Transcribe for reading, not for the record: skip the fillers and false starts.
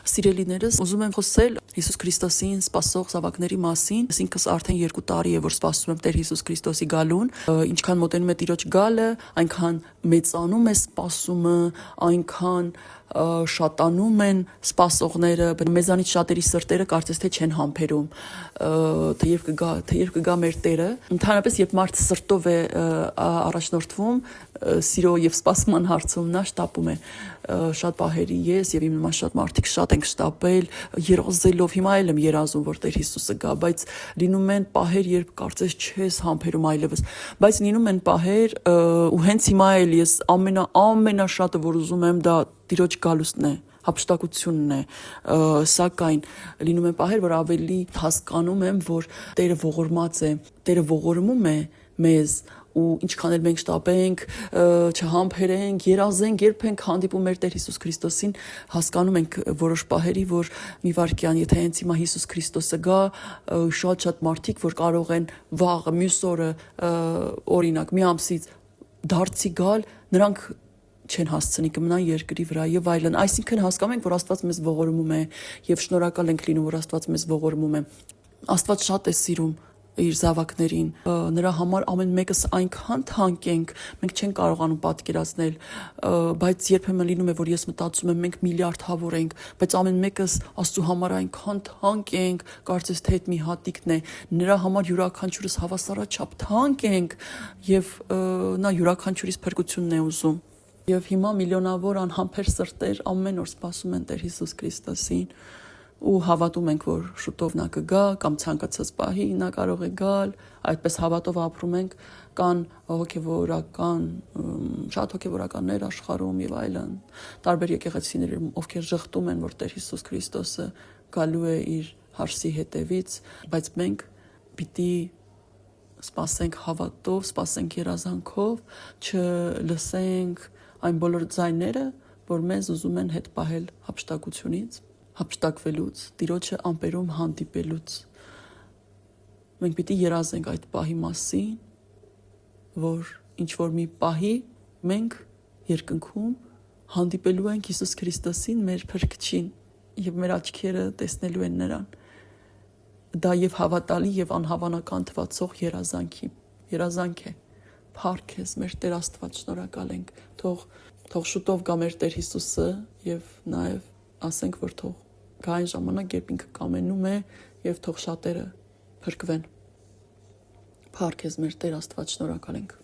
Սիրելիներս, ուզում եմ խոսել Հիսուս Քրիստոսին սպասող զավակների մասին։ Ինքս արդեն 2 տարի է, որ սպասում եմ Տեր Հիսուս Քրիստոսի գալուն։ Ինչքան մոտենում է Տիրոջ գալը, այնքան մեծանում է սպասումը, այնքան շատանում են սպասողները, մեզանից շատերի սրտերը կարծես թե չեն համբերում, թեև կգա մեր Տերը։ Ընդհանրապես, երբ մարդ սրտով է առաջնորդվում սիրո եւ սպասման հարցում, նա շտապում է։ Շատ բահերի ես եւ իմ նման շատ մարդիկ շատ ենք շտապել, երազելով, հիմա էլ եմ երազում, որ Տեր Հիսուսը գա, բայց լինում են պահեր, երբ կարծես չես համբերում այլևս, բայց լինում են պահեր, ու հենց հիմա էլ ես ամենաշատը, որ ուզում եմ, դա Տիրոջ գալուստն է, հափշտակությունն է, սակայն լինում են պահեր, որ ավելի հասկանում եմ, որ Տերը ողորմած է, Տերը ողորմում է մեզ, ու ինչքան էլ մենք շտապենք, չհամբերենք, երազենք, երբ ենք հանդիպում մեր Տեր Հիսուս Քրիստոսին, հասկանում ենք որոշ պահերի, որ մի վայրկյան, եթե հենց հիմա Հիսուս Քրիստոսը գա, շատ մարդիկ, որ կարող են վաղը, մյուս օրը, օրինակ, մի ամսից դարձի գալ, նրանք չեն հասցնի, կմնան երկրի վրա եւ այլն։ Այսինքն հասկանում ենք, որ Աստված մեզ ողորմում է եւ շնորհակալ ենք լինում, որ Աստված մեզ ողորմում է։ Աստված շատ է սիրում իր զավակներին, նրա համար ամեն մեկս այնքան թանկ ենք, մենք չենք կարողանում պատկերացնել, բայց երբեմն լինում է, որ ես մտածում եմ, մենք միլիարդավոր ենք, բայց ամեն մեկս Աստծու համար այնքան թանկ ենք, կարծես թե այդ մի հատիկն է, նրա համար յուրաքանչյուրս հավասարաչափ թանկ ենք եւ նա յուրաքանչյուրիս փրկությունն է ուզում։ Եվ հիմա միլիոնավոր անհամբեր սրտեր ամեն օր սպասում են Տեր Հիսուս Քրիստոսին ու հավատում ենք, որ շուտով նա կգա կամ ցանկացած պահի նա կարող է գալ, այդպես հավատով ապրում ենք, կան շատ հոգևորականներ աշխարհում եւ այլն, տարբեր եկեղեցիներ, ովքեր ժխտում են, որ Տեր Հիսուս Քրիստոսը գալու է իր հարսի հետևից, բայց մենք պիտի սպասենք հավատով, սպասենք երազանքով, չլսենք այն բոլոր ձայները, որ մեզ ուզում են հետ պահել հափշտակությունից, հափշտակվելուց, Տիրոջը ամպերում հանդիպելուց։ Մենք պիտի երազենք այդ պահի մասին, որ ինչ-որ մի պահի մենք երկնքում հանդիպելու ենք Հիսուս Քրիստոսին, մեր Փրկչին, եւ մեր աչքերը տեսնելու են նրան։ Դա եւ հավատալի եւ անհավանական թվացող երազանք է։ Փառք քեզ, մեր Տեր Աստված, շնորհակալ ենք։ Թող շուտով գա մեր Տեր Հիսուսը եւ նաեւ ասենք, որ թող գա այն ժամանակ, երբ ինքը կամենում է եւ թող շատերը փրկվեն։ Փառք քեզ, մեր Տեր Աստված, շնորհակալ ենք։